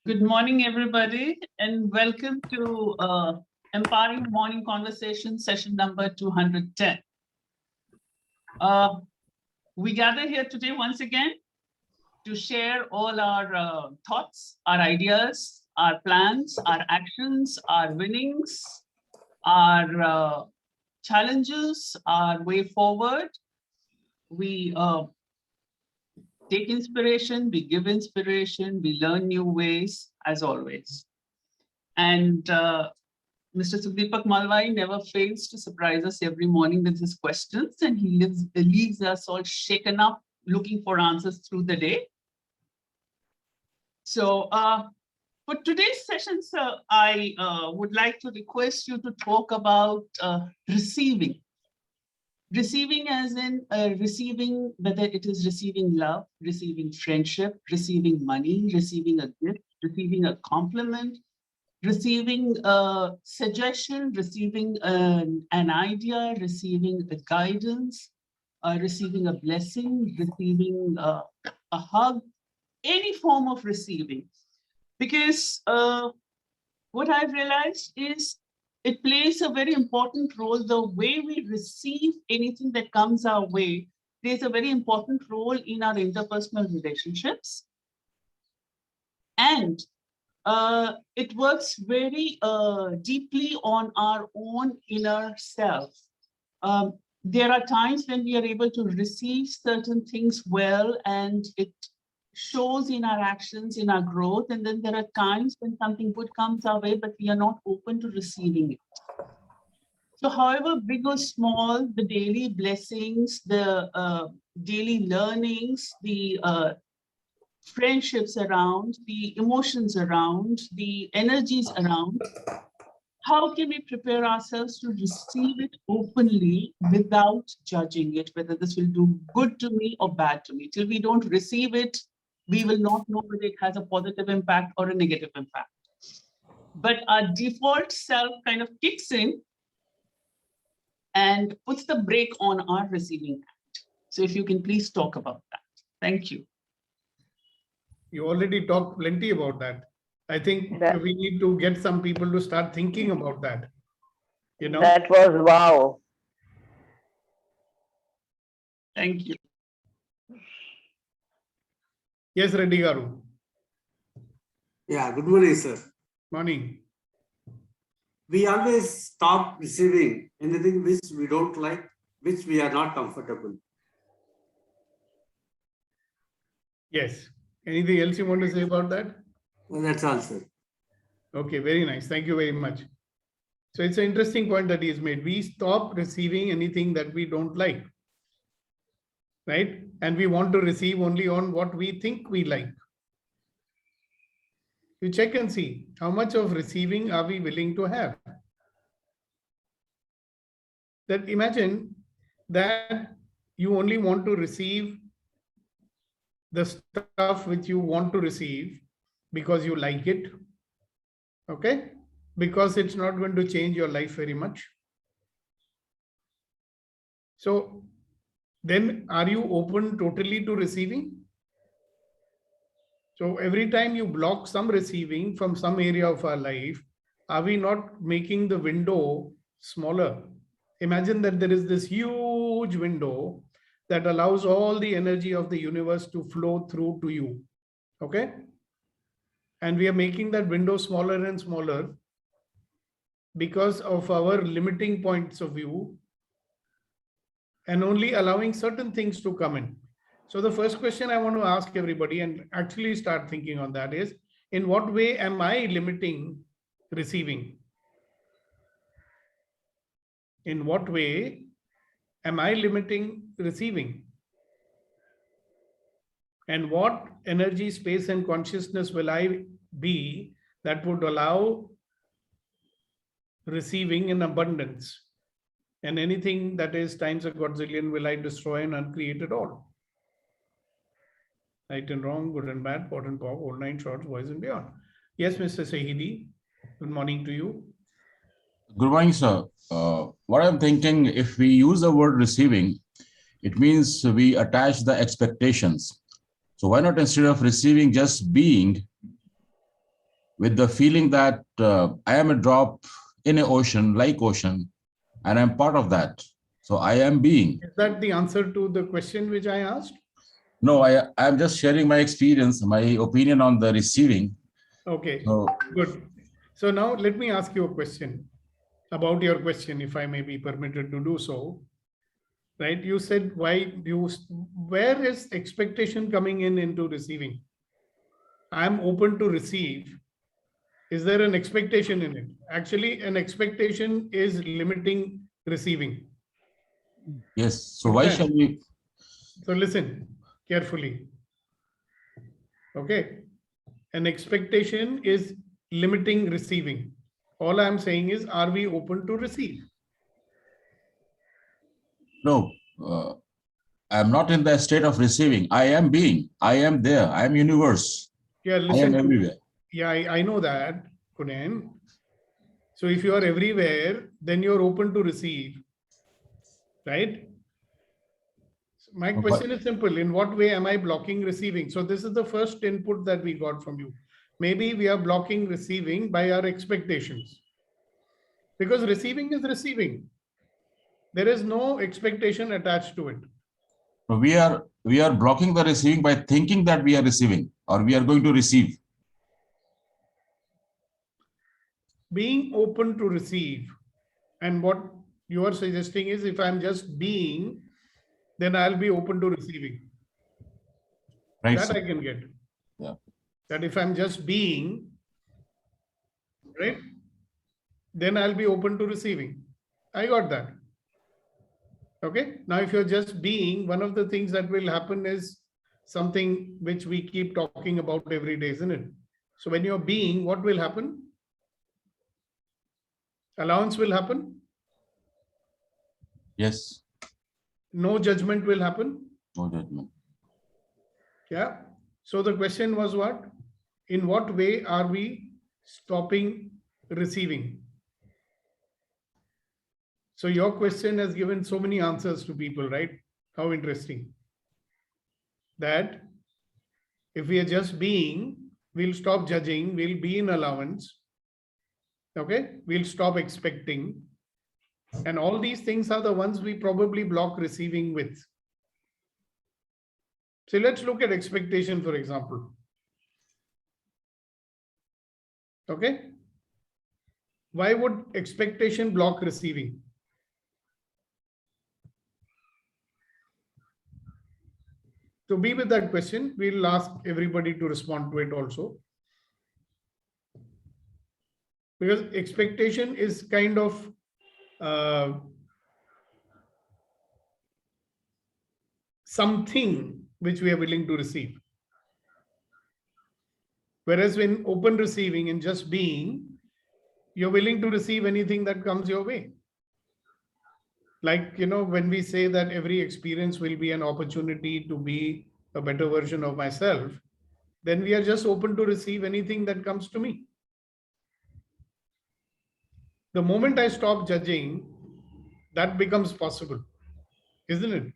Good morning, everybody, and welcome to Empowering Morning Conversation, session number 210. We gather here today once again to share all our thoughts, our ideas, our plans, our actions, our winnings, our challenges, our way forward. We take inspiration, we give inspiration, we learn new ways, as always. And Mr. Sudeepak Malwai never fails to surprise us every morning with his questions, and he leaves us all shaken up, looking for answers through the day. So for today's session, sir, I would like to request you to talk about receiving. Receiving as in receiving, whether it is receiving love, receiving friendship, receiving money, receiving a gift, receiving a compliment, receiving a suggestion, receiving an idea, receiving a guidance, receiving a blessing, receiving a hug, any form of receiving. Because what I've realized is it plays a very important role. The way we receive anything that comes our way plays a very important role in our interpersonal relationships. And it works very deeply on our own inner self. There are times when we are able to receive certain things well, and it shows in our actions, in our growth. And then there are times when something good comes our way, but we are not open to receiving it. So however big or small, the daily blessings, the daily learnings, the friendships around, the emotions around, the energies around, how can we prepare ourselves to receive it openly without judging it, whether this will do good to me or bad to me? Till we don't receive it, we will not know whether it has a positive impact or a negative impact. But our default self kind of kicks in and puts the brake on our receiving act. So if you can please talk about that. Thank you. You already talked plenty about that. I think we need to get some people to start thinking about that. You know, that was wow. Thank you. Yes, Reddy Garu. Yeah, good morning, sir. Morning. We always stop receiving anything which we don't like, which we are not comfortable. Yes. Anything else you want to say about that? Well, that's all, sir. Okay, very nice. Thank you very much. So it's an interesting point that he's made. We stop receiving anything that we don't like, right? And we want to receive only on what we think we like. You check and see how much of receiving are we willing to have. That imagine that you only want to receive the stuff which you want to receive because you like it, okay? Because it's not going to change your life very much. So then are you open totally to receiving? So every time you block some receiving from some area of our life, are we not making the window smaller? Imagine that there is this huge window that allows all the energy of the universe to flow through to you, okay? And we are making that window smaller and smaller because of our limiting points of view and only allowing certain things to come in. So the first question I want to ask everybody and actually start thinking on that is, in what way am I limiting receiving? In what way am I limiting receiving? And what energy, space, and consciousness will I be that would allow receiving in abundance? And anything that is times a godzillion will I destroy and uncreate it all? Right and wrong, good and bad, pot and pop, all nine shorts, boys and beyond. Yes, Mr. Sahidi, good morning to you. Good morning, sir. What I'm thinking, if we use the word receiving, it means we attach the expectations. So why not, instead of receiving, just being with the feeling that I am a drop in an ocean, like ocean, and I'm part of that. So I am being. Is that the answer to the question which I asked? No, I'm just sharing my experience, my opinion on the receiving. Okay, So good. So now let me ask you a question about your question, if I may be permitted to do so. Right? You said where is expectation coming in into receiving? I'm open to receive. Is there an expectation in it? Actually, an expectation is limiting receiving. yes, so why shall we? So listen carefully. Okay. An expectation is limiting receiving. All I'm saying is, are we open to receive? No, I'm not in the state of receiving. I am being. I am there. I am universe. Yeah, I am listen. everywhere. Yeah, I know that, Kunen. So if you are everywhere, then you're open to receive, right? My But question is simple. In what way am I blocking receiving? So this is the first input that we got from you. Maybe we are blocking receiving by our expectations. Because receiving is receiving. There is no expectation attached to it. we are blocking the receiving by thinking that we are receiving or we are going to receive. Being open to receive, and what you are suggesting is, if I'm just being, then I'll be open to receiving. Right. That Sir? I can get. Yeah. That if I'm just being, right, then I'll be open to receiving. I got that. Okay. Now, if you're just being, one of the things that will happen is something which we keep talking about every day, isn't it? So when you're being, what will happen? Allowance will happen. Yes. No judgment will happen. No judgment. Yeah. So the question was what? In what way are we stopping receiving? So your question has given so many answers to people, right? How interesting. That if we are just being, we'll stop judging, we'll be in allowance. Okay? We'll stop expecting. And all these things are the ones we probably block receiving with. So let's look at expectation, for example. Okay? Why would expectation block receiving? To be with that question, we'll ask everybody to respond to it also. Because expectation is kind of something which we are willing to receive. Whereas when open receiving and just being, you're willing to receive anything that comes your way. Like, when we say that every experience will be an opportunity to be a better version of myself, then we are just open to receive anything that comes to me. The moment I stop judging, that becomes possible, isn't it?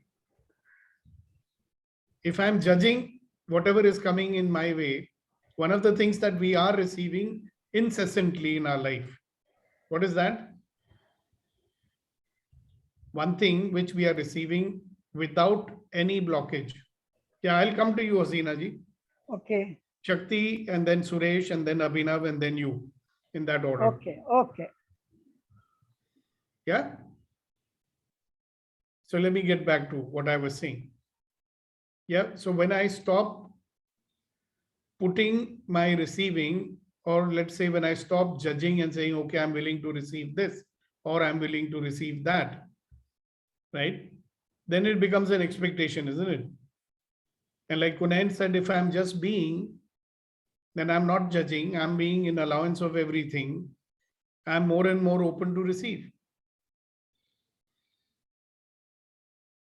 If I'm judging whatever is coming in my way, one of the things that we are receiving incessantly in our life, what is that? One thing which we are receiving without any blockage. Yeah, I'll come to you, Hasina ji. Okay. Shakti, and then Suresh, and then Abhinav, and then you, in that order. Okay. Okay. Yeah. So let me get back to what I was saying. Yeah. So when I stop putting my receiving, or let's say when I stop judging and saying, okay, I'm willing to receive this, or I'm willing to receive that, right? Then it becomes an expectation, isn't it? And like Kunain said, if I'm just being, then I'm not judging, I'm being in allowance of everything. I'm more and more open to receive.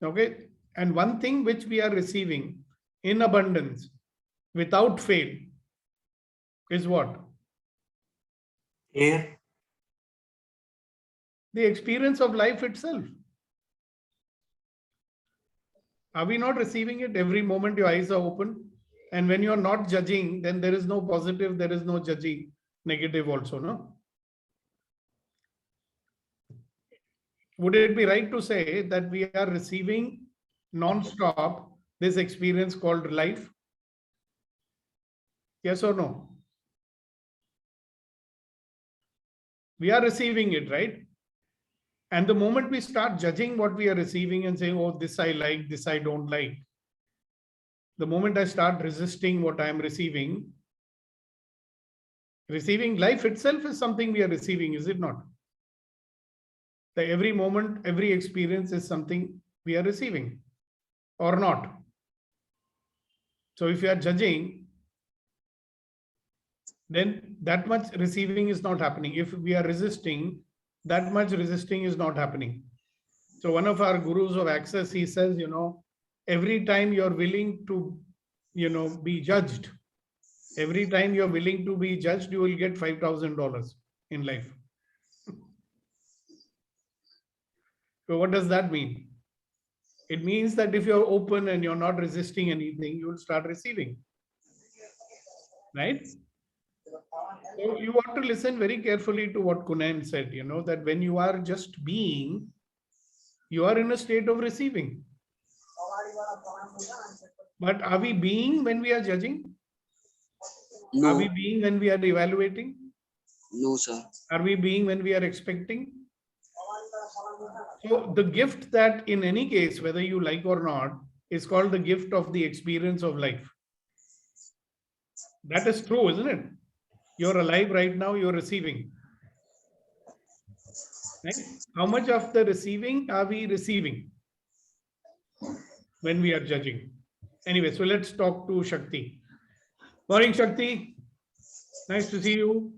Okay. And one thing which we are receiving in abundance without fail is what? Air. The experience of life itself. Are we not receiving it every moment your eyes are open? And when you're not judging, then there is no positive, there is no judging. negative also, no? Would it be right to say that we are receiving non-stop this experience called life? Yes or no? We are receiving it, right? And the moment we start judging what we are receiving and saying, oh, this I like, this I don't like, the moment I start resisting what I am receiving life itself is something we are receiving, is it not? That every moment, every experience is something we are receiving or not. So if you are judging, then that much receiving is not happening. If we are resisting, that much resisting is not happening. So one of our gurus of access, he says, every time you're willing to, be judged, every time you're willing to be judged, you will get $5,000 in life. So what does that mean? It means that if you're open and you're not resisting anything, you will start receiving. Right? So you want to listen very carefully to what Kunan said, that when you are just being, you are in a state of receiving. But are we being when we are judging? No. Are we being when we are evaluating? No, sir. Are we being when we are expecting? So the gift that in any case, whether you like or not, is called the gift of the experience of life. That is true, isn't it? You're alive right now, you're receiving. Right? How much of the receiving are we receiving when we are judging? Anyway, so let's talk to Shakti. Morning, Shakti. Nice to see you.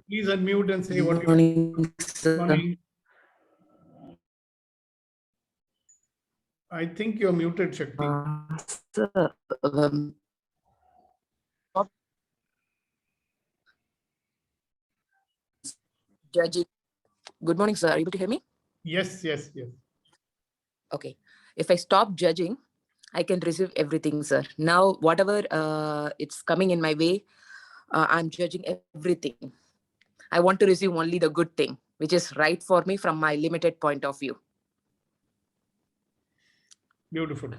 Please unmute and say what you Morning, sir. Morning. I think you're muted, Shakti. Sir, judging. Good morning, sir. Are you able to hear me? Yes. Okay. If I stop judging, I can receive everything, sir. Now, whatever it's coming in my way, I'm judging everything. I want to receive only the good thing, which is right for me from my limited point of view. Beautiful.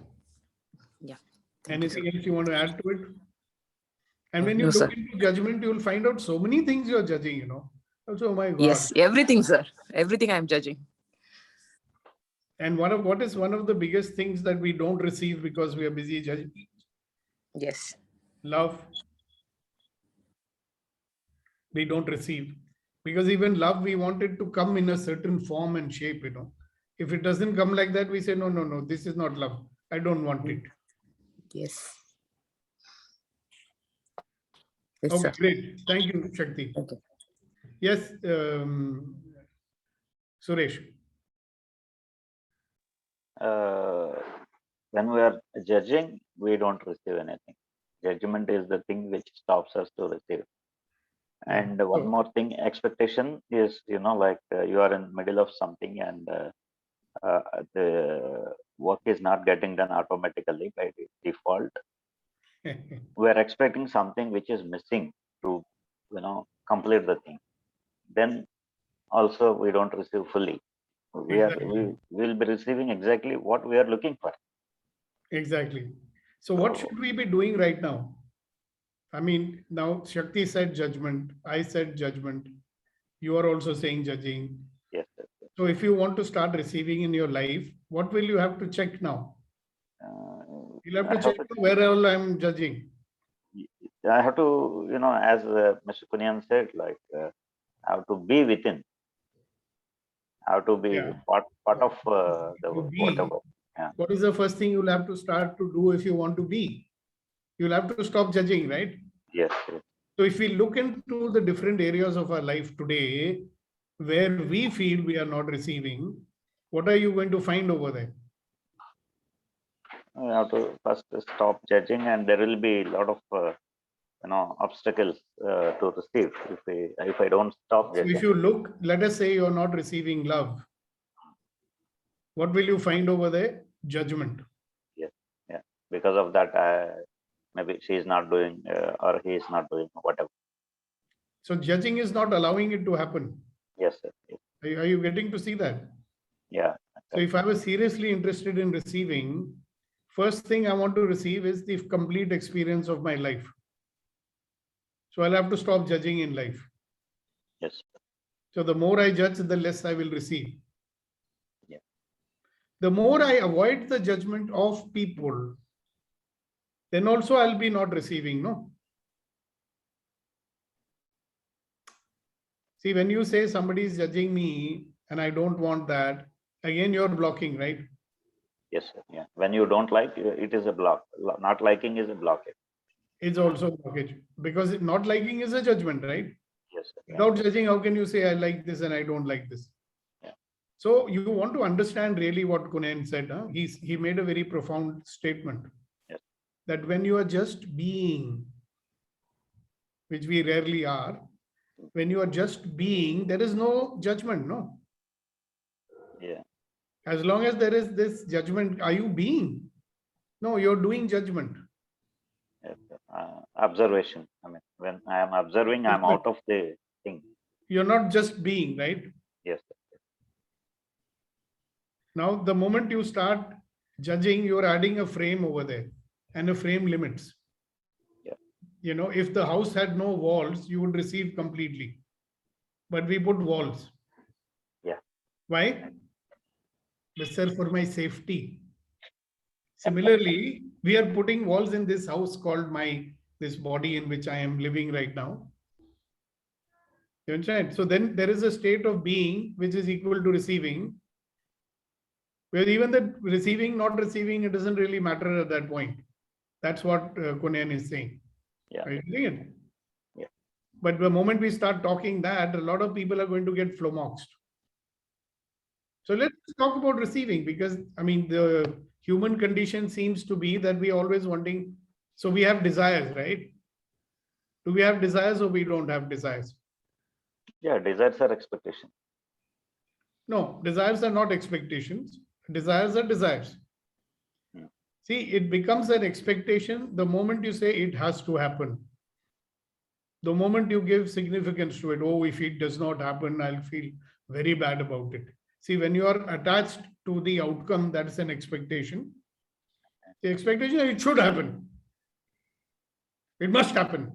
Yeah. Anything else you want to add to it? And when No, you look sir. into judgment, you will find out so many things you're judging, Also, oh my God. Yes, everything, sir. Everything I'm judging. And what is one of the biggest things that we don't receive because we are busy judging? Yes. Love. We don't receive. Because even love, we want it to come in a certain form and shape, If it doesn't come like that, we say, no, this is not love. I don't want it. Yes. Yes, Okay, sir. great. Thank you, Shakti. Okay. Yes, Suresh. When we are judging, we don't receive anything. Judgment is the thing which stops us to receive. And one more thing, expectation is, like you are in middle of something and the work is not getting done automatically by default. We are expecting something which is missing to, complete the thing. Then also we don't receive fully. We will be receiving exactly what we are looking for. Exactly. So what should we be doing right now? I mean, now Shakti said judgment. I said judgment. You are also saying judging. Yes. So if you want to start receiving in your life, what will you have to check now? You'll have to check where all I'm judging. I have to, as Mr. Kunyan said, like I have to be within. How to be part of the whatever. Yeah. What is the first thing you'll have to start to do if you want to be? You'll have to stop judging, right? Yes. So if we look into the different areas of our life today, where we feel we are not receiving, what are you going to find over there? We have to first stop judging, and there will be a lot of obstacles to receive if I don't stop judging. So if you look, let us say you're not receiving love, what will you find over there? Judgment. Yes, yeah. Because of that, maybe she is not doing or he is not doing whatever. So judging is not allowing it to happen. Yes, sir. Yes. Are you getting to see that? Yeah. So if I was seriously interested in receiving, first thing I want to receive is the complete experience of my life. So I'll have to stop judging in life. Yes. So the more I judge, the less I will receive. Yeah. The more I avoid the judgment of people, then also I'll be not receiving, no? See, when you say somebody is judging me and I don't want that, again, you're blocking, right? Yes, sir. Yeah. When you don't like, it is a block. Not liking is a blockage. It's also a blockage because not liking is a judgment, right? Yes, sir. Yeah. Without judging, how can you say I like this and I don't like this? Yeah. So you want to understand really what Kunen said. Huh? He made a very profound statement. Yes. That when you are just being, which we rarely are, when you are just being, there is no judgment, no? Yeah. As long as there is this judgment, are you being? No, you're doing judgment. Yes, sir. Observation. I mean, when I am observing, I'm out of the thing. You're not just being, right? Yes, sir. Now, the moment you start judging, you're adding a frame over there and a frame limits. Yeah. You know, if the house had no walls, you would receive completely. But we put walls. Yeah. Why? Sir, for my safety. Similarly, we are putting walls in this house called this body in which I am living right now. You understand? So then there is a state of being which is equal to receiving. Where even the receiving, not receiving, it doesn't really matter at that point. That's what Kunen is saying. Yeah. Are you getting it? Yeah. But the moment we start talking that, a lot of people are going to get flummoxed. So let's talk about receiving, because I mean, the human condition seems to be that we always wanting. So we have desires, right? Do we have desires or we don't have desires? Yeah. Desires are expectation. No, desires are not expectations. Desires are desires. Hmm. See, it becomes an expectation the moment you say it has to happen. The moment you give significance to it, oh, if it does not happen, I'll feel very bad about it. See, when you are attached to the outcome, that's an expectation. The expectation, it should happen. It must happen.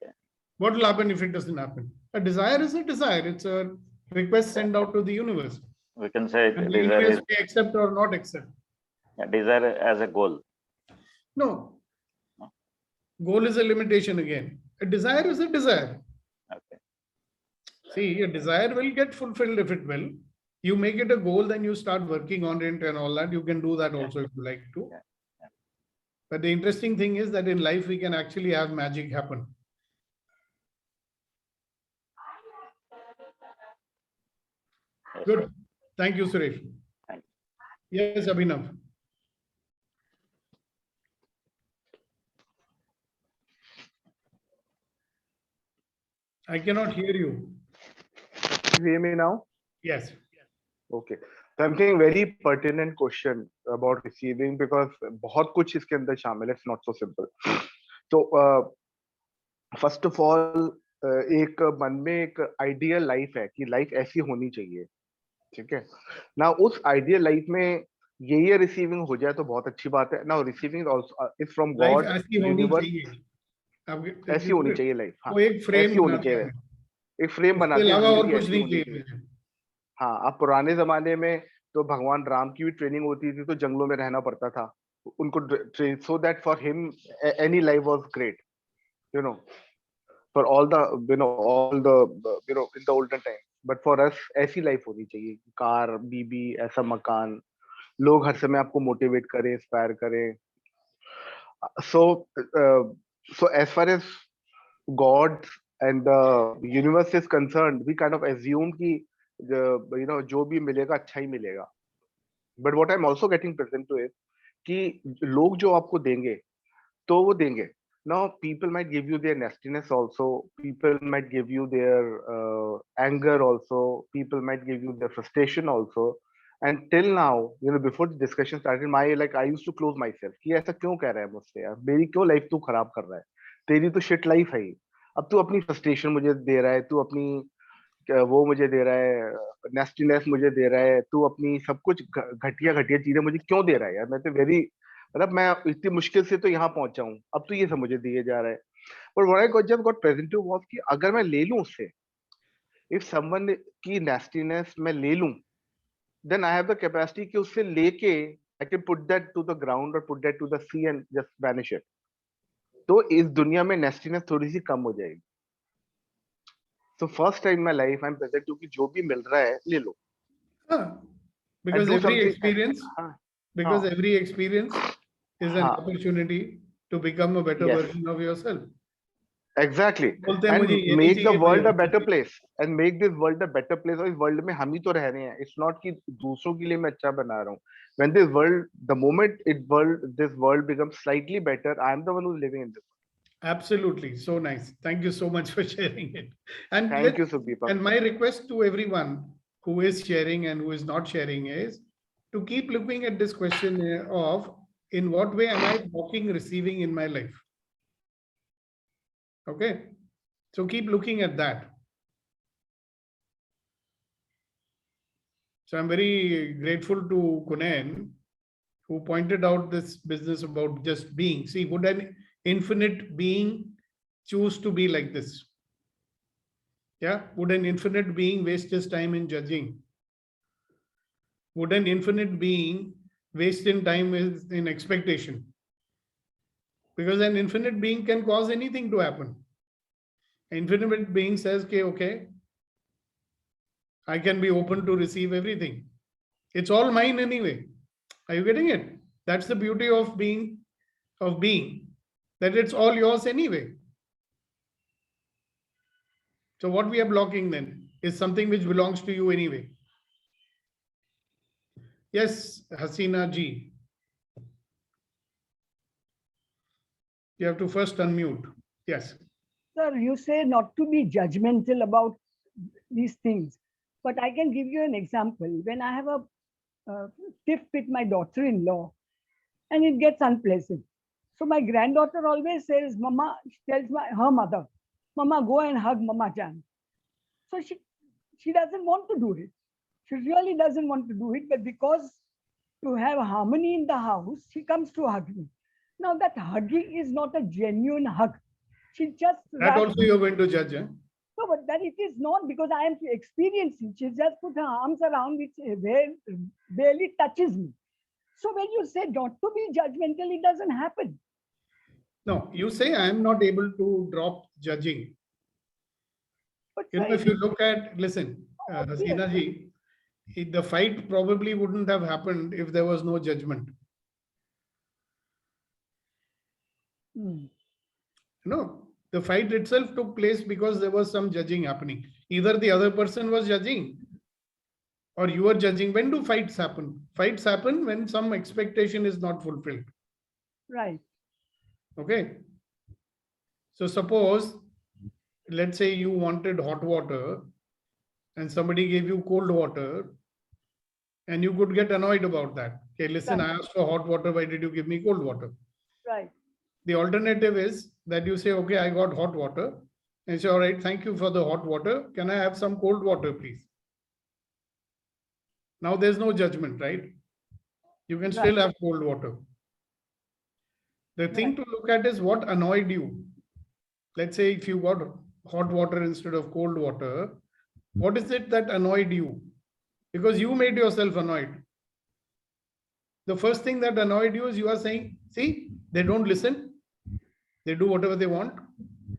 Okay. What will happen if it doesn't happen? A desire is a desire. It's a request sent out to the universe. We can say And the desire universe is, may accept or not accept. yeah, desire as a goal. No. No. Goal is a limitation again. A desire is a desire. Okay. See, a desire will get fulfilled if it will. You make it a goal, then you start working on it and all that. You can do that also if you like to. Yeah. Yeah. But the interesting thing is that in life, we can actually have magic happen. Yes, Good. sir. Thank you, Suresh. Thank Yes, Abhinav. I cannot hear you. You hear me now? Yes. Okay. So I'm getting very pertinent question about receiving because बहुत कुछ इसके अंदर शामिल है. It's not so simple. So first of all, एक मन में एक ideal life है कि life ऐसी होनी चाहिए. ठीक है. Now उस ideal life में ये receiving हो जाए तो बहुत अच्छी बात है. Now receiving also is from Life God, ऐसी होनी universe. चाहिए. ऐसी होनी चाहिए life. हाँ. वो एक फ्रेम ऐसी होनी चाहिए. एक फ्रेम बनाते हैं. अलावा और जिंदगी कुछ ऐसी नहीं होनी चाहिए चाहिए. मुझे. हाँ, अब पुराने जमाने में तो भगवान राम की भी ट्रेनिंग होती थी तो जंगलों में रहना पड़ता था उनको so that for him any life was great, you know, for all the all the in the olden time. But for us ऐसी लाइफ होनी चाहिए, कार, बीबी, ऐसा मकान, लोग हर समय आपको मोटिवेट करें, इंस्पायर करें. So as far as God and the universe is concerned, we kind of assume कि जो भी मिलेगा अच्छा ही मिलेगा. But what I'm also getting present to is कि लोग जो आपको देंगे तो वो देंगे. Now people might give you their nastiness also, people might give you their anger also, people might give you their frustration also, And till now, before the discussion started, I used to close myself कि ऐसा क्यों कह रहा है मुझसे यार, मेरी क्यों लाइफ तू खराब कर रहा है, तेरी तो शिट लाइफ है ही। अब तू अपनी फ्रस्ट्रेशन मुझे दे रहा है, तू अपनी वो मुझे दे रहा है, नेस्टीनेस मुझे दे रहा है, तू अपनी सब कुछ घटिया घटिया चीजें मुझे क्यों दे रहा है यार, मैं तो वेरी, मतलब मैं इतनी मुश्किल से तो यहाँ पहुंचा हूँ, अब तो ये सब मुझे दिए जा रहा है। पर what I got just got presented was कि अगर मैं ले लूं उससे, इफ समवन की नेस्टीनेस मैं ले लूं, then I have the capacity कि उससे लेके I can put that to the ground or put that to the sea and just vanish it. तो इस दुनिया में नेस्टीनेस थोड़ी सी कम हो जाएगी। So first time in my life I'm present कि जो भी मिल रहा है ले लो। Because do every something- experience, हाँ, because हाँ. every experience is an हाँ. opportunity to become a better Yes. version of yourself. Exactly. बोलते हैं And मुझे ये नहीं make the चाहिए, world मुझे a better place and make this world a better place. और इस वर्ल्ड में हम ही तो रह रहे हैं, it's not कि दूसरों के लिए मैं अच्छा बना रहा हूँ। When this world, the moment this world becomes slightly better, I am the one who's living in this. Absolutely, so nice. Thank you so much for sharing it. And Thank you, Sudeepak. And my request to everyone who is sharing and who is not sharing is to keep looking at this question of in what way am I blocking receiving in my life? Okay, so keep looking at that. So I'm very grateful to Kunen, who pointed out this business about just being. See, would an infinite being choose to be like this? Yeah, would an infinite being waste his time in judging? Would an infinite being waste in time in expectation? Because an infinite being can cause anything to happen. An infinite being says, okay, I can be open to receive everything. It's all mine anyway. Are you getting it? That's the beauty of being, that it's all yours anyway. So what we are blocking then is something which belongs to you anyway. Yes, Hasina ji. You have to first unmute. Yes. Sir, you say not to be judgmental about these things, but I can give you an example. When I have a tiff with my daughter-in-law and it gets unpleasant. So my granddaughter always says, Mama, she tells her mother, Mama, go and hug Mama Jan. So she doesn't want to do it. She really doesn't want to do it, but because to have harmony in the house, she comes to hug me. Now that hugging is not a genuine hug. She just... That also you're going to judge, eh? No, but that it is not, because I am experiencing. She just put her arms around, which barely touches me. So when you say not to be judgmental, it doesn't happen. No, you say I am not able to drop judging. But If you look at, listen, Hasina ji, the fight probably wouldn't have happened if there was no judgment. No, the fight itself took place because there was some judging happening. Either the other person was judging or you were judging. When do fights happen? Fights happen when some expectation is not fulfilled. Right. Okay. So suppose, let's say you wanted hot water and somebody gave you cold water and you could get annoyed about that. Okay, listen, Right. I asked for hot water. Why did you give me cold water? Right. The alternative is that you say, okay, I got hot water. And you say, all right, thank you for the hot water. Can I have some cold water, please? Now there's no judgment, right? You can still have cold water. The thing to look at is what annoyed you. Let's say if you got hot water instead of cold water, what is it that annoyed you? Because you made yourself annoyed. The first thing that annoyed you is you are saying, see, they don't listen. They do whatever they want.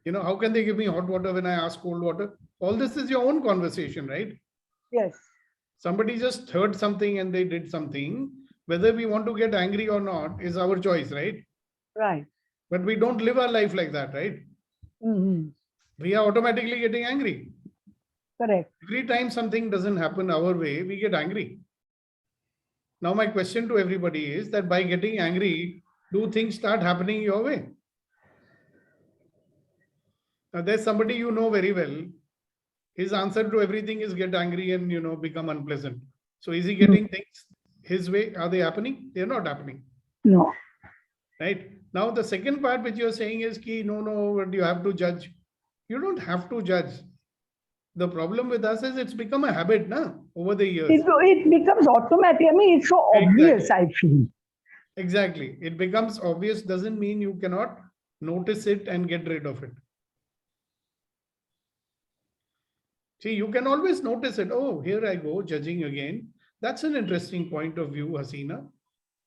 You know, how can they give me hot water when I ask cold water? All this is your own conversation, right? Yes. Somebody just heard something and they did something. Whether we want to get angry or not is our choice, right? Right. But we don't live our life like that, right? We are automatically getting angry. Correct. Every time something doesn't happen our way, we get angry. Now, my question to everybody is that by getting angry, do things start happening your way? Now, there's somebody you know very well. His answer to everything is get angry and, become unpleasant. So is he getting things his way? Are they happening? They're not happening. No. Right? Now, the second part which you're saying is ki, no, you have to judge. You don't have to judge. The problem with us is it's become a habit now over the years. It becomes automatic. I mean, it's so obvious, I feel. Exactly. It becomes obvious doesn't mean you cannot notice it and get rid of it. See, you can always notice it. Oh, here I go, judging again. That's an interesting point of view, Hasina.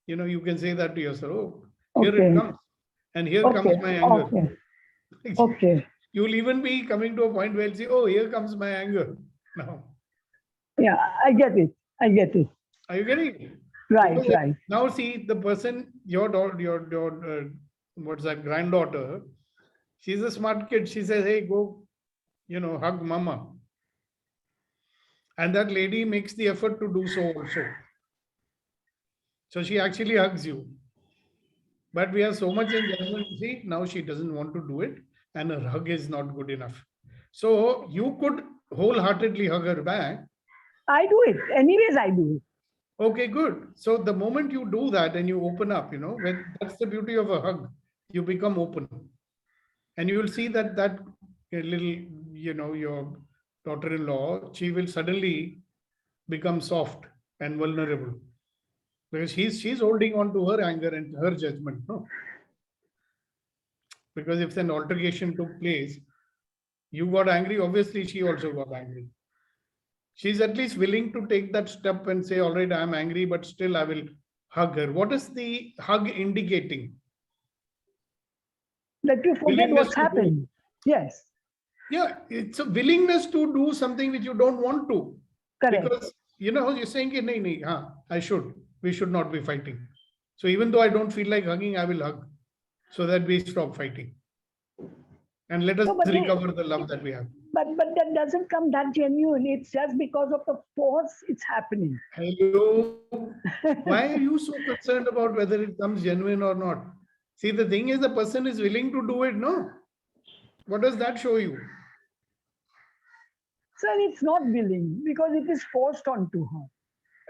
You know, you can say that to yourself. Oh, here it comes. And here comes my anger. Okay. You'll even be coming to a point where you'll say, oh, here comes my anger now. Yeah, I get it. I get it. Are you getting it? Right, So right. now see the person, your what's that, granddaughter, she's a smart kid. She says, hey, go, you know, hug mama. And that lady makes the effort to do so also. So she actually hugs you. But we are so much in judgment, see, now she doesn't want to do it and her hug is not good enough. So you could wholeheartedly hug her back. I do it. Anyways, I do it. Okay, good. So the moment you do that and you open up, you know, that's the beauty of a hug. You become open. And you will see that little, you know, your daughter-in-law, she will suddenly become soft and vulnerable. Because she's holding on to her anger and her judgment, no? Because if an altercation took place, you got angry, obviously she also got angry. She's at least willing to take that step and say, all right, I'm angry, but still I will hug her. What is the hug indicating? That you forget what's happened. Yes. Yeah, it's a willingness to do something which you don't want to. Correct. Because, you know, you're saying, I should. We should not be fighting. So even though I don't feel like hugging, I will hug so that we stop fighting. And let us recover the love that we have. But that doesn't come that genuine. It's just because of the force it's happening. Hello. Why are you so concerned about whether it comes genuine or not? See, the thing is the person is willing to do it, no? What does that show you? Sir, it's not willing because it is forced onto her.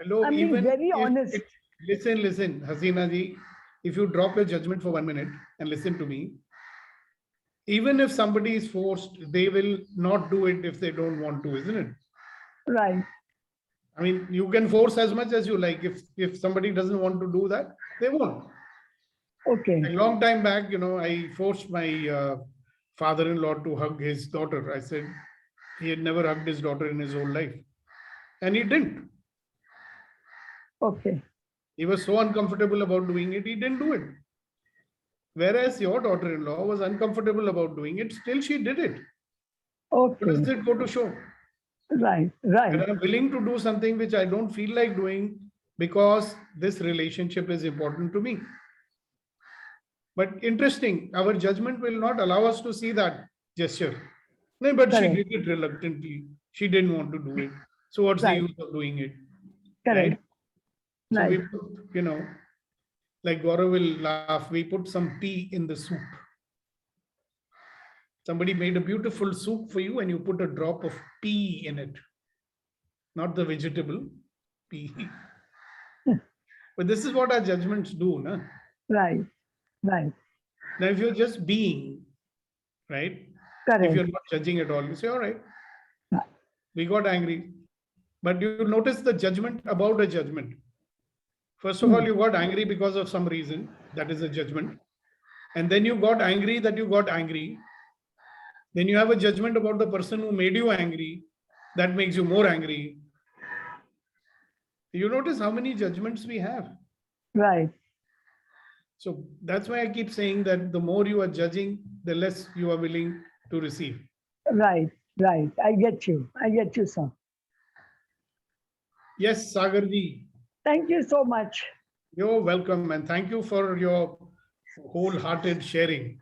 Hello, I'm being very honest. Listen, Hasina ji, if you drop your judgment for 1 minute and listen to me, even if somebody is forced, they will not do it if they don't want to, isn't it? Right. I mean, you can force as much as you like. If somebody doesn't want to do that, they won't. Okay. A long time back, you know, I forced my father-in-law to hug his daughter. I said he had never hugged his daughter in his whole life. And he didn't. Okay. He was so uncomfortable about doing it, he didn't do it. Whereas your daughter-in-law was uncomfortable about doing it, still she did it. Okay. What does it go to show? Right. And I'm willing to do something which I don't feel like doing because this relationship is important to me. But interesting, our judgment will not allow us to see that gesture. No, but Correct. she did it reluctantly. She didn't want to do it. So what's the use of doing it? Correct. So we put, you know, like Gaurav will laugh, we put some tea in the soup. Somebody made a beautiful soup for you and you put a drop of pea in it. Not the vegetable, pea. But this is what our judgments do, na? Right. Now, if you're just being, right? Correct. If you're not judging at all, you say, all right, we got angry. But you notice the judgment about a judgment. First of all, you got angry because of some reason. That is a judgment. And then you got angry that you got angry. Then you have a judgment about the person who made you angry. That makes you more angry. You notice how many judgments we have. Right. So that's why I keep saying that the more you are judging, the less you are willing to receive. Right. I get you, sir. Yes, Sagarji. Thank you so much. You're welcome, and thank you for your wholehearted sharing.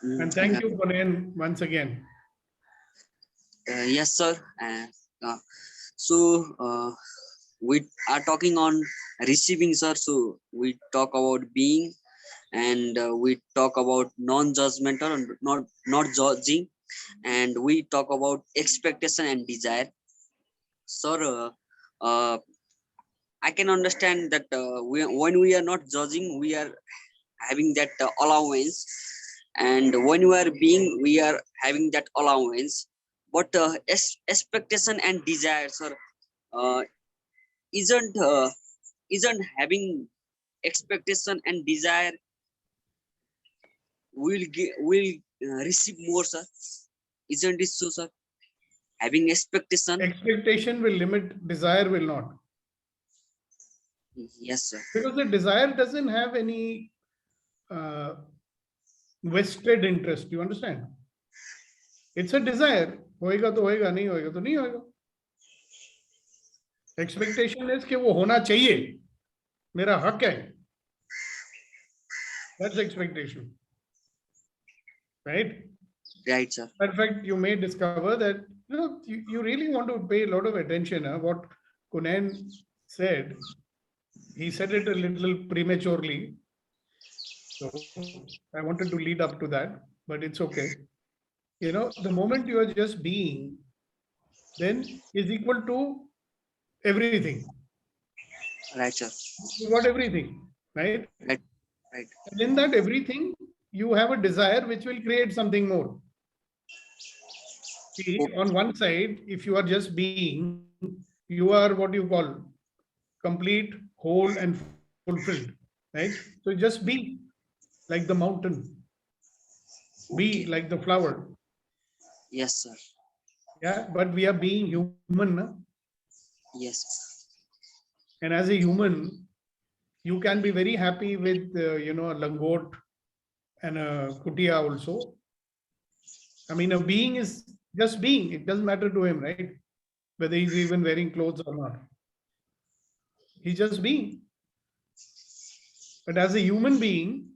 And thank you, Punen, once again. Yes, sir. So we are talking on receiving, sir. So we talk about being, and we talk about non-judgmental and not judging, and we talk about expectation and desire. Sir, I can understand that when we are not judging, we are having that allowance, and when we are being, we are having that allowance. But expectation and desires are isn't having expectation and desire will receive more, sir. Isn't it so, sir? Having expectation. Expectation will limit, desire will not. Yes, sir. Because the desire doesn't have any vested interest. You understand? It's a desire. होएगा तो होएगा, नहीं होएगा तो नहीं होएगा. Expectation is कि वो होना चाहिए. मेरा हक है. That's expectation. Right? Right, sir. In fact, you may discover that you really want to pay a lot of attention. What Kunan said, he said it a little prematurely. So I wanted to lead up to that, but it's okay. The moment you are just being, then is equal to everything. Right, sir. You got everything, right? Right. Right. And in that everything, you have a desire which will create something more. See, on one side, if you are just being, you are what you call complete, whole, and fulfilled, right? So just be like the mountain, be like the flower. Yes, sir. Yeah, but we are being human. Na? Yes. And as a human, you can be very happy with, a langot and a kutia also. I mean, a being is just being. It doesn't matter to him, right? Whether he's even wearing clothes or not. He's just being. But as a human being,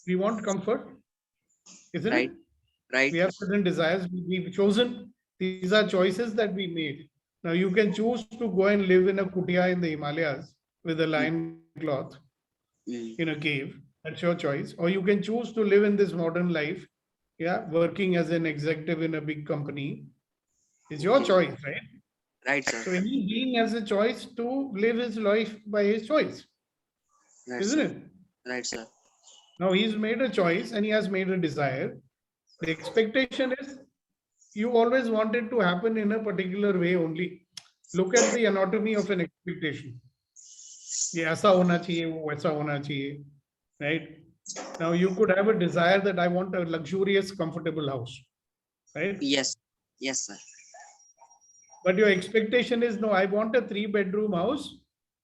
we want comfort, isn't Right. it? Right. We have certain desires. We've chosen. These are choices that we made. Now you can choose to go and live in a kutia in the Himalayas with a lion cloth in a cave. That's your choice. Or you can choose to live in this modern life, working as an executive in a big company. It's your choice, right? Right, sir. So any being has a choice to live his life by his choice, Right, isn't sir. it? Right, sir. Now he's made a choice and he has made a desire. The expectation is you always want it to happen in a particular way only. Look at the anatomy of an expectation. ये ऐसा होना चाहिए, वो वैसा होना चाहिए, right? Now you could have a desire that I want a luxurious, comfortable house, right? Yes. Yes, sir. But your expectation is, no, I want a 3-bedroom house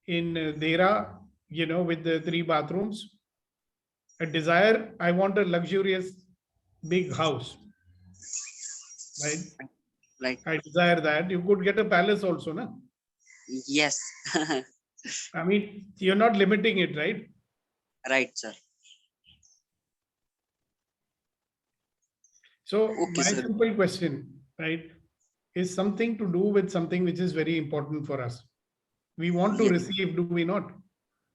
in Dera, with the 3 bathrooms. A desire, I want a luxurious, big house, right? Right. I desire that. You could get a palace also, na? Yes. I mean, you're not limiting it, right? Right, sir. So Okay, my sir. simple question, right, is something to do with something which is very important for us. We want to Yes. receive, do we not?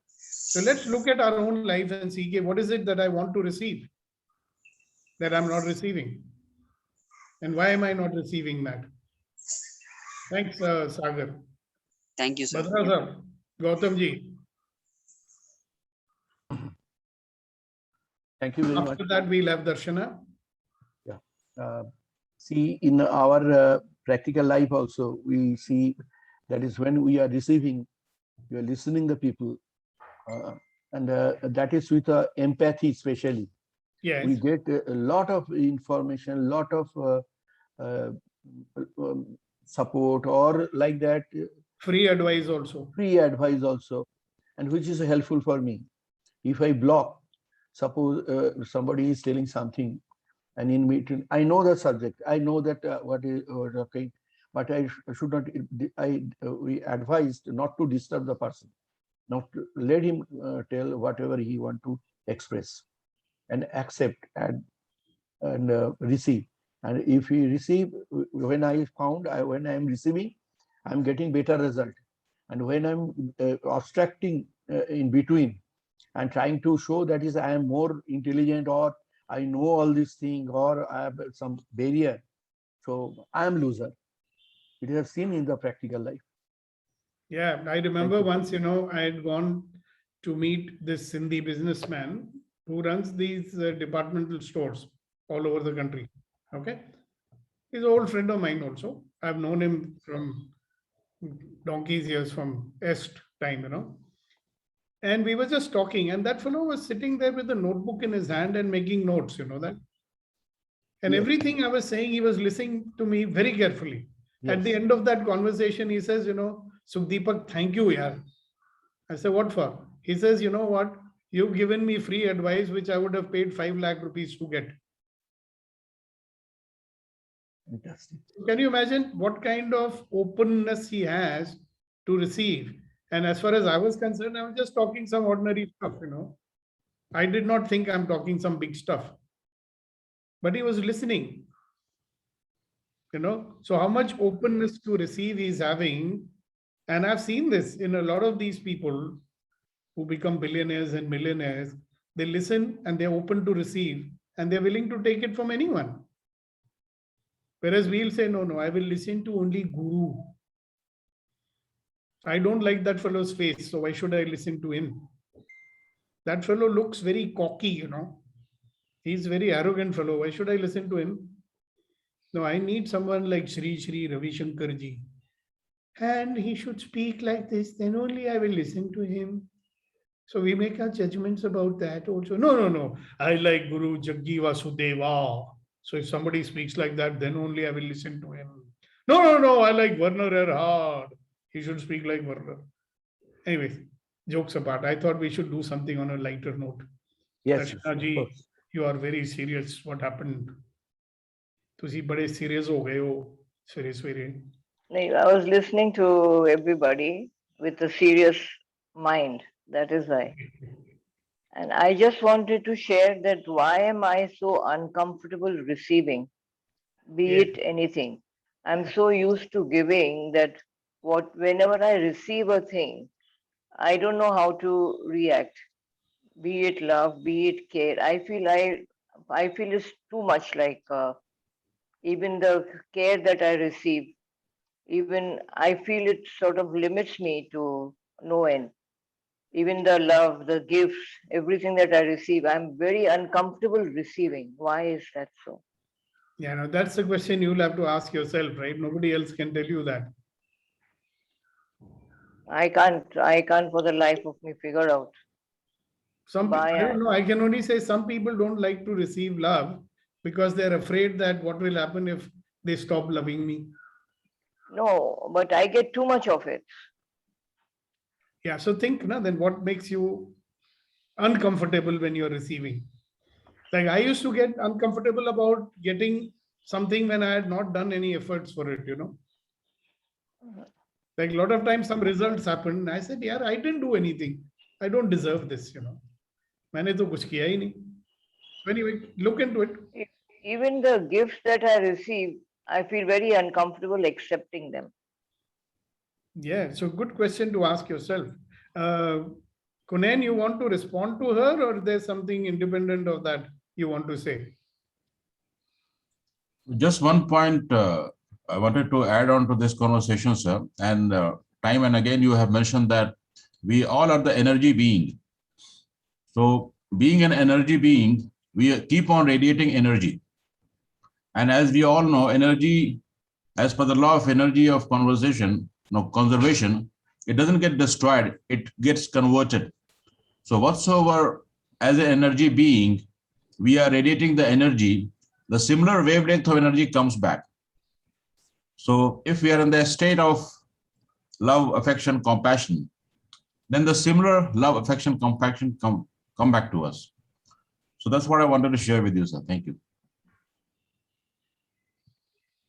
So let's look at our own life and see, okay, what is it that I want to receive that I'm not receiving? And why am I not receiving that? Thanks, Sagar. Thank you, sir. Badra sir, Gautam ji. Thank you very much. After that, we'll have Darshana. See, in our practical life also, we see that is when we are receiving, we are listening to people, and that is with empathy especially. Yes. We get a lot of information, lot of support or like that. Free advice also. Free advice also, and which is helpful for me. If I block, suppose somebody is telling something, and in between, I know the subject, I know that what is okay, but I should not. We advised not to disturb the person, not to let him tell whatever he want to express, and accept and receive. And if he receive, when I found when I am receiving, I'm getting better result. And when I'm abstracting in between and trying to show that is I am more intelligent or I know all these things or I have some barrier, so I am loser. It is seen in the practical life. Yeah, I remember you. once, I had gone to meet this Sindhi businessman who runs these departmental stores all over the country. Okay. He's an old friend of mine also. I've known him from donkey's years, from Est time. And we were just talking, and that fellow was sitting there with a notebook in his hand and making notes, that. And Yes. everything I was saying, he was listening to me very carefully. At the Yes. end of that conversation, he says, Sukhdeepak, thank you, yaar. I said, what for? He says, you know what? You've given me free advice, which I would have paid 5 lakh rupees to get. Fantastic. Can you imagine what kind of openness he has to receive? And as far as I was concerned, I was just talking some ordinary stuff, I did not think I'm talking some big stuff. But he was listening. So how much openness to receive he's having. And I've seen this in a lot of these people who become billionaires and millionaires. They listen and they're open to receive, and they're willing to take it from anyone. Whereas we'll say, no, I will listen to only Guru. I don't like that fellow's face, so why should I listen to him? That fellow looks very cocky, He's a very arrogant fellow. Why should I listen to him? No, I need someone like Sri Ravi Shankar ji. And he should speak like this, then only I will listen to him. So we make our judgments about that also. No. I like Guru Jaggi Vasudeva. So if somebody speaks like that, then only I will listen to him. No. I like Werner Erhard. He should speak like Werner. Anyways, jokes apart. I thought we should do something on a lighter note. Yes. Darshana ji, you are very serious. What happened? Tusi bade serious ho gaye ho. Serious. I was listening to everybody with a serious mind. That is why. And I just wanted to share that why am I so uncomfortable receiving, be it anything. I'm so used to giving that whenever I receive a thing, I don't know how to react, be it love, be it care. I feel it's too much, like even the care that I receive, even I feel it sort of limits me to no end. Even the love, the gifts, everything that I receive, I'm very uncomfortable receiving. Why is that so? Yeah, no, that's the question you'll have to ask yourself, right? Nobody else can tell you that. I can't for the life of me figure out. I don't know. I can only say some people don't like to receive love because they're afraid that what will happen if they stop loving me. No, but I get too much of it. Yeah, so think, then what makes you uncomfortable when you're receiving? Like I used to get uncomfortable about getting something when I had not done any efforts for it, Like a lot of times some results happen. I said, yeah, I didn't do anything. I don't deserve this, मैंने तो कुछ किया ही नहीं. Anyway, look into it. Even the gifts that I receive, I feel very uncomfortable accepting them. Yeah, so good question to ask yourself. Kunen, you want to respond to her, or there's something independent of that you want to say? Just one point I wanted to add on to this conversation, sir. And time and again, you have mentioned that we all are the energy being. So being an energy being, we keep on radiating energy. And as we all know, energy, as per the law of energy of conservation, it doesn't get destroyed, it gets converted. So whatsoever as an energy being, we are radiating the energy, the similar wavelength of energy comes back. So if we are in the state of love, affection, compassion, then the similar love, affection, compassion come back to us. So that's what I wanted to share with you, sir. Thank you.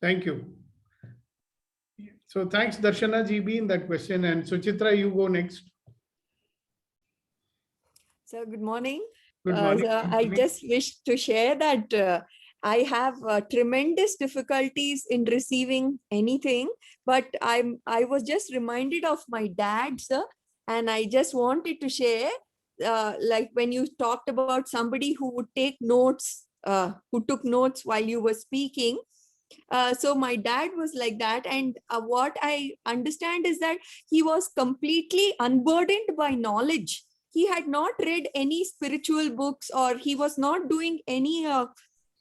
Thank you. So thanks, Darshana ji, in that question. And Suchitra, you go next. So good morning. Good morning. I just wish to share that I have tremendous difficulties in receiving anything, but I was just reminded of my dad, sir, and I just wanted to share, like when you talked about somebody who would take notes, who took notes while you were speaking. So my dad was like that. And what I understand is that he was completely unburdened by knowledge. He had not read any spiritual books, or he was not doing any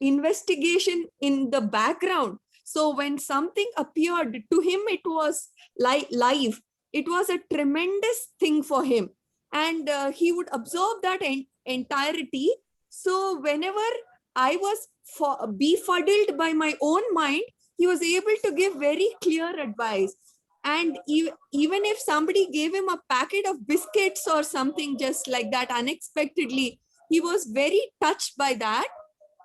investigation in the background. So when something appeared to him, it was live. It was a tremendous thing for him. And he would absorb that entirety. So whenever I was befuddled by my own mind, he was able to give very clear advice. And even if somebody gave him a packet of biscuits or something just like that unexpectedly, he was very touched by that.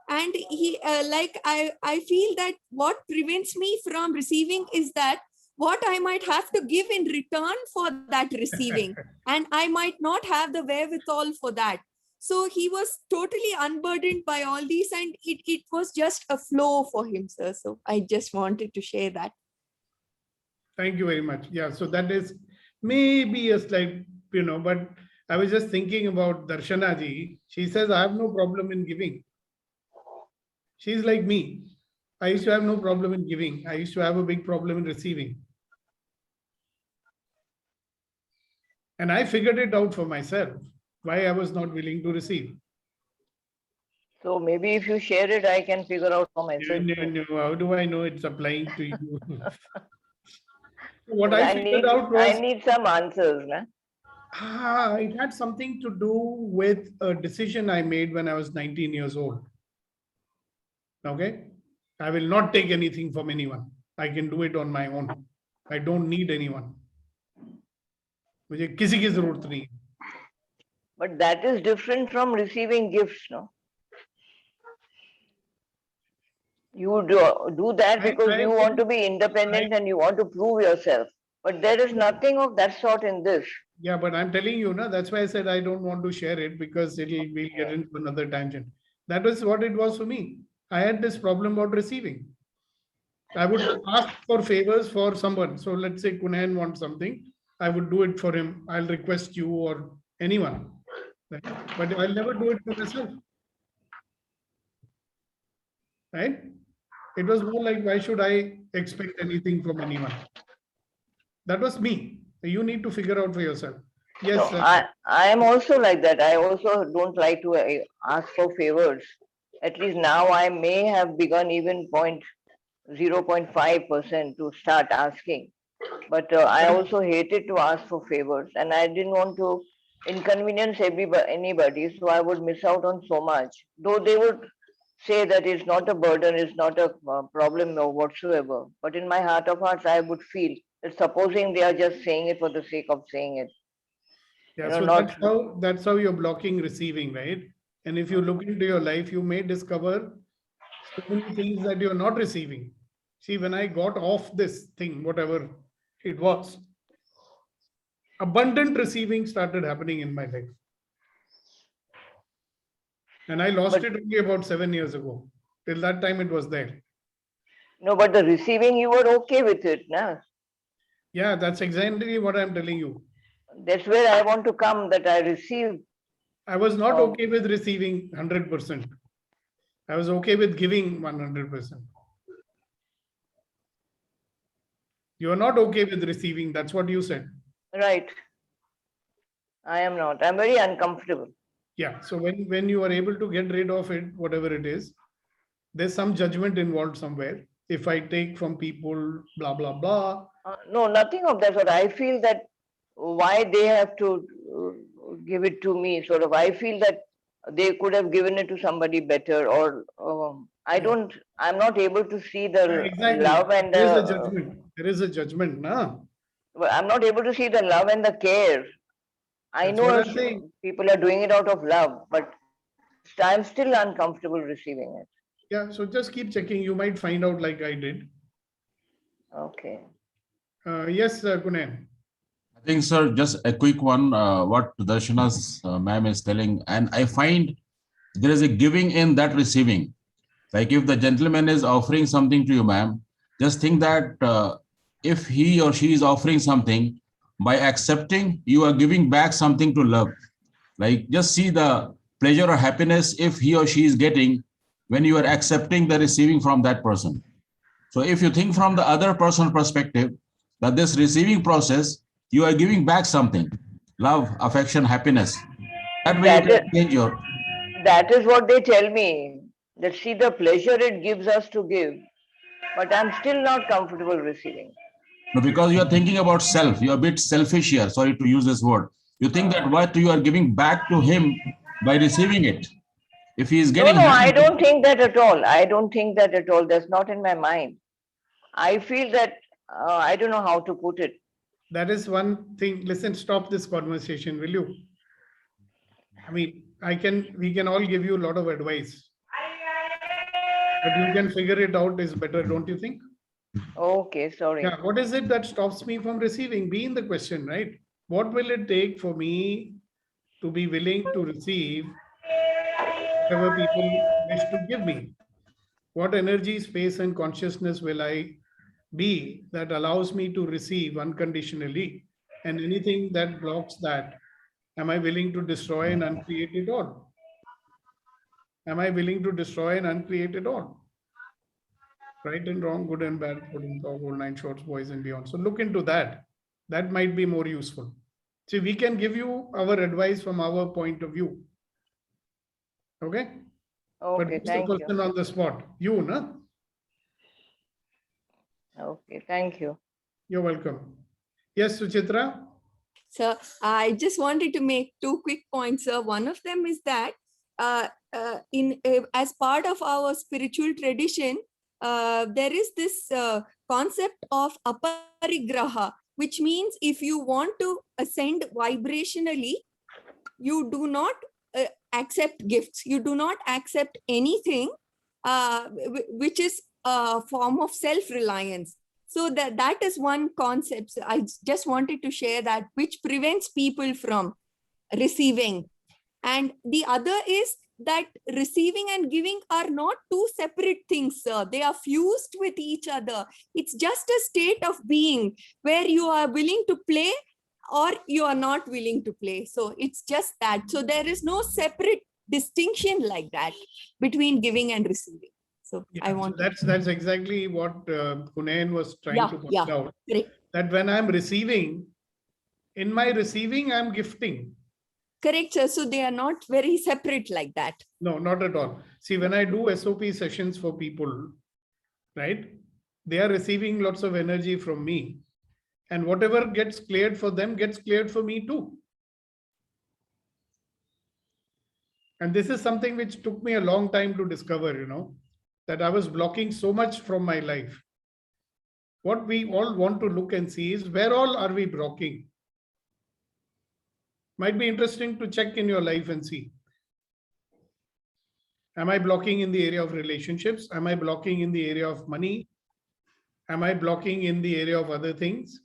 And he I feel that what prevents me from receiving is that what I might have to give in return for that receiving, and I might not have the wherewithal for that. So he was totally unburdened by all these, and it was just a flow for him, sir. So I just wanted to share that. Thank you very much. Yeah, so that is maybe a slight, but I was just thinking about Darshana ji. She says, I have no problem in giving. She's like me. I used to have no problem in giving. I used to have a big problem in receiving. And I figured it out for myself, why I was not willing to receive. So maybe if you share it, I can figure out for myself. No. How do I know it's applying to you? What But I figured out was, I need some answers. Nah? it had something to do with a decision I made when I was 19 years old. Okay? I will not take anything from anyone. I can do it on my own. I don't need anyone. मुझे किसी की जरूरत नहीं. But that is different from receiving gifts, no? You do that because you want to be independent and you want to prove yourself. But there is nothing of that sort in this. Yeah, but I'm telling you, that's why I said I don't want to share it, because we'll get into another tangent. That was what it was for me. I had this problem about receiving. I would ask for favors for someone. So let's say Kunayan wants something. I would do it for him. I'll request you or anyone. But I'll never do it for myself. Right? It was more like, why should I expect anything from anyone? That was me. You need to figure out for yourself. Yes. No, I am also like that. I also don't like to ask for favors. At least now I may have begun even 0.5% to start asking. But I also hated to ask for favors, and I didn't want to inconvenience anybody, so I would miss out on so much. Though they would say that it's not a burden, it's not a problem or whatsoever. But in my heart of hearts, I would feel that supposing they are just saying it for the sake of saying it. Yeah, so that's how you're blocking receiving, right? And if you look into your life, you may discover so many things that you're not receiving. See, when I got off this thing, whatever it was, abundant receiving started happening in my life. And I lost it only about 7 years ago. Till that time, it was there. No, but the receiving, you were okay with it, nah? Yeah, that's exactly what I'm telling you. That's where I want to come, that I received. I was not okay with receiving 100%. I was okay with giving 100%. You are not okay with receiving. That's what you said. Right. I am not. I'm very uncomfortable. Yeah. So when you are able to get rid of it, whatever it is, there's some judgment involved somewhere. If I take from people, blah, blah, blah. No, nothing of that sort. I feel that why they have to give it to me, sort of. I feel that they could have given it to somebody better, or I'm not able to see the love and there is a judgment. There is a judgment, no? I'm not able to see the love and the care. I know people are doing it out of love, but I'm still uncomfortable receiving it. Yeah, so just keep checking. You might find out like I did. Okay. Yes, Kunayan. I think, sir, just a quick one, what Darshana's ma'am is telling, and I find there is a giving in that receiving. Like if the gentleman is offering something to you, ma'am, just think that if he or she is offering something, by accepting, you are giving back something to love. Like just see the pleasure or happiness if he or she is getting when you are accepting the receiving from that person. So if you think from the other person perspective, that this receiving process, you are giving back something, love, affection, happiness. That way you can change your. That is what they tell me, that see the pleasure it gives us to give, but I'm still not comfortable receiving. No, because you are thinking about self, you're a bit selfish here, sorry to use this word. You think that what you are giving back to him by receiving it. If he is getting No, I happy, don't think that at all. I don't think that at all. That's not in my mind. I feel that, I don't know how to put it. That is one thing. Listen, stop this conversation, will you? I mean, we can all give you a lot of advice. But you can figure it out is better, don't you think? Okay, sorry. Yeah, what is it that stops me from receiving? Be in the question, right? What will it take for me to be willing to receive whatever people wish to give me? What energy, space, and consciousness will I be that allows me to receive unconditionally? And anything that blocks that, am I willing to destroy and uncreate it all? Am I willing to destroy and uncreate it all? Right and wrong, good and bad, good and dog, all 9 shorts, boys and beyond. So look into that. That might be more useful. See, we can give you our advice from our point of view. Okay? Okay, But thank the person you. on the spot, you, no? Okay, thank you. You're welcome. Yes, Suchitra? So I just wanted to make 2 quick points, sir. One of them is that as part of our spiritual tradition, there is this concept of aparigraha, which means if you want to ascend vibrationally, you do not accept gifts. You do not accept anything which is a form of self-reliance. So that is one concept. I just wanted to share that, which prevents people from receiving. And the other is that receiving and giving are not 2 separate things, sir. They are fused with each other. It's just a state of being where you are willing to play or you are not willing to play. So it's just that. So there is no separate distinction like that between giving and receiving. So Yeah, I want that's exactly what Kunayan was trying to point out. Correct. That when I'm receiving, in my receiving, I'm gifting. Correct, sir. So they are not very separate like that. No, not at all. See, when I do SOP sessions for people, right, they are receiving lots of energy from me. And whatever gets cleared for them gets cleared for me too. And this is something which took me a long time to discover, you know, that I was blocking so much from my life. What we all want to look and see is where all are we blocking? Might be interesting to check in your life and see. Am I blocking in the area of relationships? Am I blocking in the area of money? Am I blocking in the area of other things?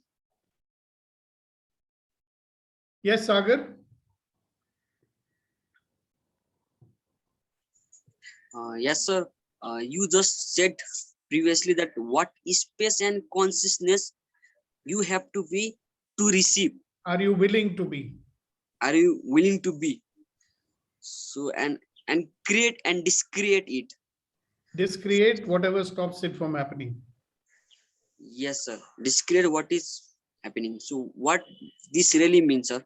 Yes, Sagar? Yes, sir. You just said previously that what space and consciousness you have to be to receive. Are you willing to be? Are you willing to be? So and create and discreate it. Discreate whatever stops it from happening. Yes, sir. Discreate what is happening. So what this really means, sir?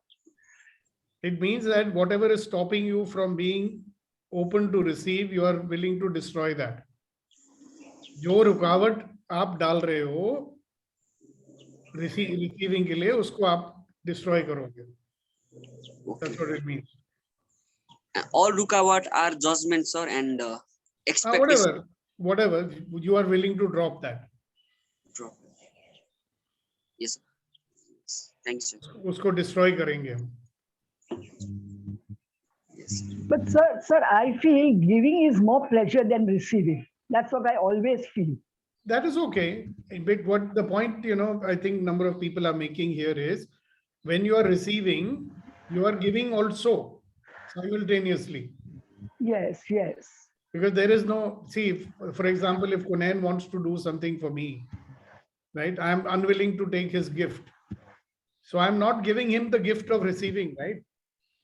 It means that whatever is stopping you from being open to receive, you are willing to destroy that. जो रुकावट आप डाल रहे हो receiving के लिए, उसको आप destroy करोगे. That's what it means. All rukavat are judgments, sir, and expectations. Whatever, you are willing to drop that. Drop. Yes, sir. Thanks, sir. उसको destroy करेंगे हम. Yes. But sir, I feel giving is more pleasure than receiving. That's what I always feel. That is okay. But what the point, you know, I think number of people are making here is when you are receiving, you are giving also simultaneously. Yes, yes. Because there is no, see, for example, if Kunayan wants to do something for me, right, I'm unwilling to take his gift. So I'm not giving him the gift of receiving, right?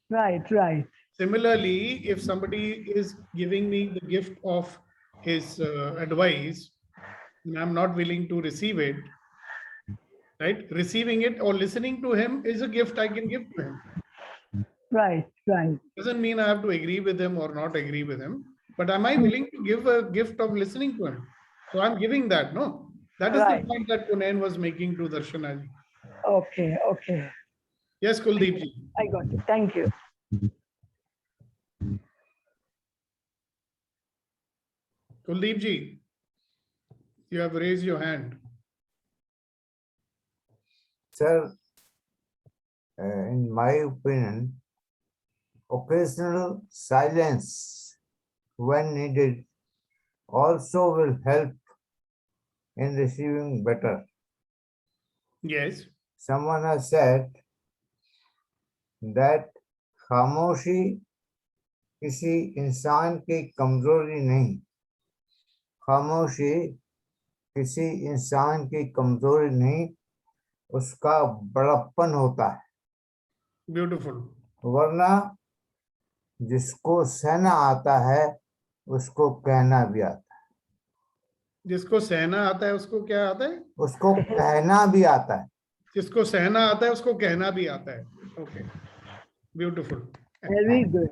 Right, right. Similarly, if somebody is giving me the gift of his advice, and I'm not willing to receive it, right? Receiving it or listening to him is a gift I can give to him. Right, right. Doesn't mean I have to agree with him or not agree with him, but am I willing to give a gift of listening to him? So I'm giving that, no? That is Right. the point that Kunain was making to Darshana ji. Okay, okay. Yes, Kuldeep ji. I got it. Thank you. Kuldeep ji, you have raised your hand. Sir, in my opinion, occasional silence when needed also will help in receiving better. Yes. Someone has said that खामोशी किसी इंसान की कमजोरी नहीं, खामोशी किसी इंसान की कमजोरी नहीं, उसका बड़प्पन होता है. Beautiful. वरना जिसको सहना आता है उसको कहना भी आता है. जिसको सहना आता है उसको क्या आता है? उसको कहना भी आता है. जिसको सहना आता है उसको कहना भी आता है. Okay. Beautiful. Very good.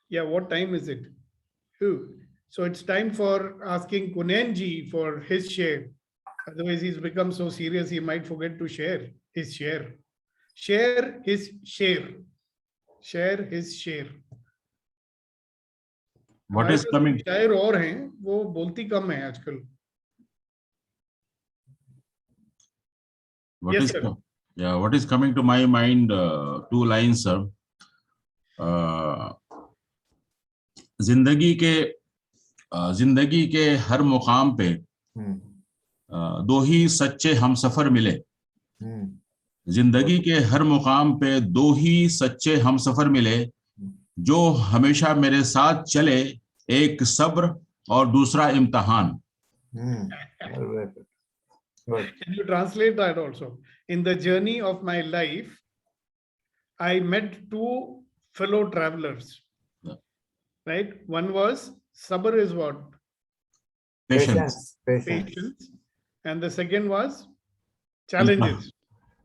Yeah, what time is it? So it's time for asking Kunain ji for his share. Otherwise, he's become so serious, he might forget to share his share. Share his share. Share his share. What is coming? शायर और हैं, वो बोलती कम है आजकल. What Yes, is sir. Yeah, what is coming to my mind? Two lines, sir. जिंदगी के हर मुकाम पे दो ही सच्चे हमसफर मिले. जिंदगी के हर मुकाम पे दो ही सच्चे हमसफर मिले, जो हमेशा मेरे साथ चले, एक सब्र और दूसरा इम्तिहान. Can you translate that also? In the journey of my life, I met two fellow travelers. Yeah. Right? One was sabr is what? Patience. Patience. And the second was challenges.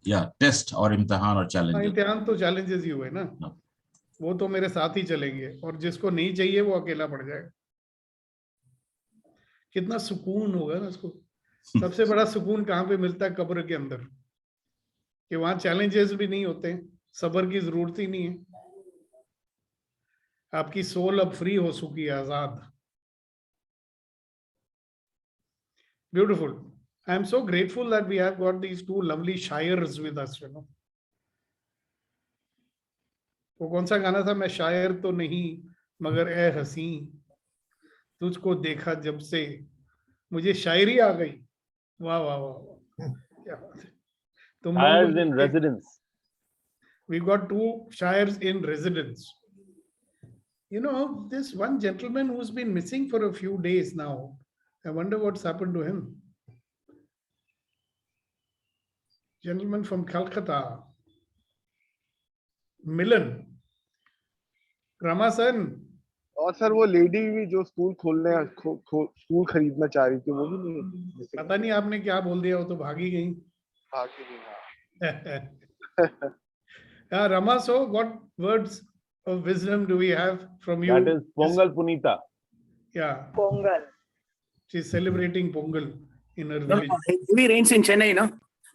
Yeah, test और इम्तिहान और challenges. इम्तिहान तो challenges ही हुए ना. No. वो तो मेरे साथ ही चलेंगे और जिसको नहीं चाहिए वो अकेला पड़ जाएगा. कितना सुकून होगा ना उसको. सबसे बड़ा सुकून कहाँ पे मिलता है? कब्र के अंदर, कि वहां चैलेंजेस भी नहीं होते, सब्र की जरूरत ही नहीं है. आपकी सोल अब फ्री हो चुकी है, आजाद. Beautiful. I am so grateful that we have got these two lovely शायर्स with us, you know. वो कौन सा गाना था? मैं शायर तो नहीं मगर ए हसी, तुझको देखा जब से मुझे शायरी आ गई. वाह वाह वाह, क्या बात है. Shaires in residence. We got two shaires in residence. You know, this one gentleman who's been missing for a few days now. I wonder what's happened to him. Gentleman from Calcutta. Milan. Ramasan. और sir वो lady भी जो school school खरीदना चाह रही थी, वो भी नहीं. पता नहीं आपने क्या बोल दिया, वो तो भागी गई. Yeah, Rama, so what words of wisdom do we have from you? That is Pongal Punita. Yeah. Pongal. She's celebrating Pongal in her village. Heavy rains in Chennai, no?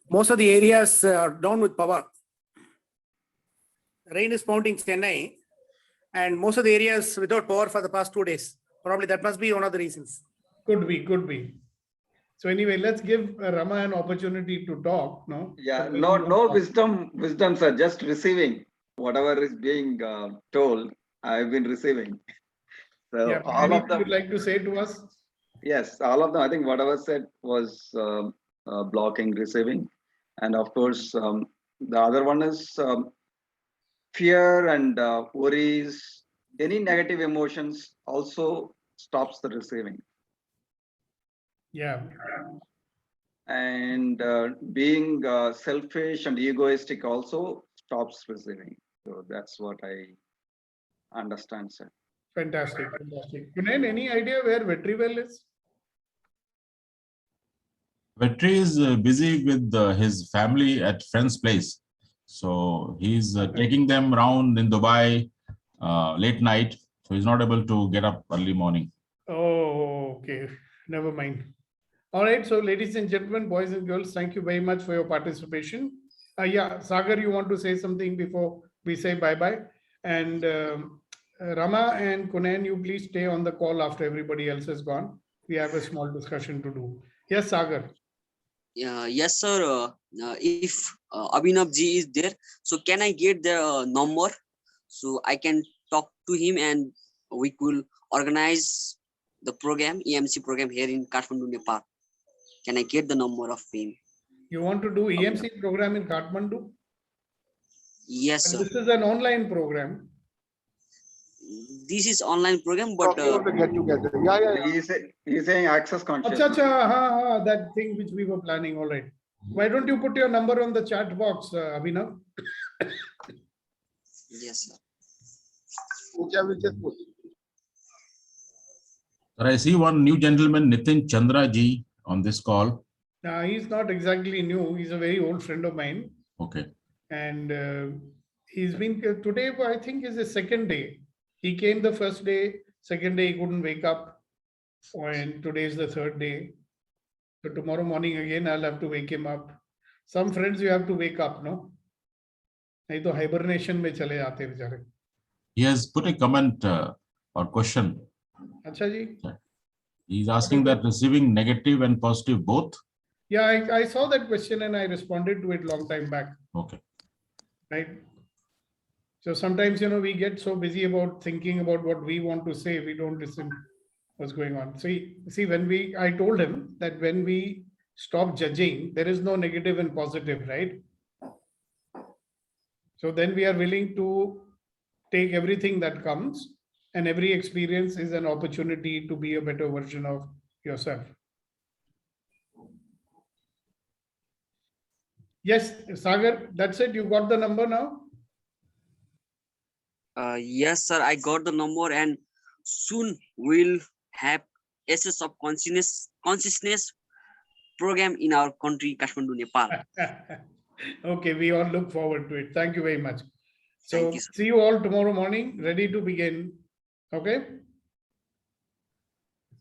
Most of the areas are down with power. Rain is mounting Chennai, and most of the areas without power for the past 2 days. Probably that must be one of the reasons. Could be, could be. So anyway, let's give Rama an opportunity to talk, no? Yeah, no wisdom, sir, just receiving. Whatever is being told, I've been receiving. So Yeah, all of them. Would like to say to us? Yes, all of them. I think whatever said was blocking receiving. And of course, the other one is fear and worries. Any negative emotions also stops the receiving. Yeah. And being selfish and egoistic also stops receiving. So that's what I understand, sir. Fantastic, fantastic. Kunain, any idea where Vetrivel is? Vetri is busy with his family at friend's place. So he's taking them around in Dubai late night. So he's not able to get up early morning. Oh, okay. Never mind. All right. So, ladies and gentlemen, boys and girls, thank you very much for your participation. Yeah, Sagar, you want to say something before we say bye-bye? And Rama and Kunan, you please stay on the call after everybody else is gone. We have a small discussion to do. Yes, Sagar. Yes, sir. If Abhinav ji is there, so can I get the number so I can talk to him and we could organize the program, EMC program here in Kathmandu, Nepal. Can I get the number of him? You want to do EMC program in Kathmandu? Yes, sir. This is an online program. This is online program, but get together. Yeah. He's saying access conscious. That thing which we were planning. All right. Why don't you put your number on the chat box, Abhinav? Yes, sir. Sir, I see one new gentleman, Nitin Chandra ji, on this call. He's not exactly new. He's a very old friend of mine. Okay. And he's been today, I think, is the second day. He came the first day, second day he couldn't wake up. And today is the third day. So tomorrow morning again, I'll have to wake him up. Some friends you have to wake up, no? नहीं तो hibernation में चले जाते बेचारे. He has put a comment or question. अच्छा जी. He's asking that receiving negative and positive both. Yeah, I saw that question and I responded to it long time back. Okay. Right. So sometimes, we get so busy about thinking about what we want to say, we don't listen what's going on. See, I told him that when we stop judging, there is no negative and positive, right? So then we are willing to take everything that comes, and every experience is an opportunity to be a better version of yourself. Yes, Sagar, that's it. You got the number now? Yes, sir. I got the number, and soon we'll have Essence of Consciousness program in our country, Kathmandu, Nepal. Okay, we all look forward to it. Thank you very much. So Thank you, sir. see you all tomorrow morning, ready to begin. Okay.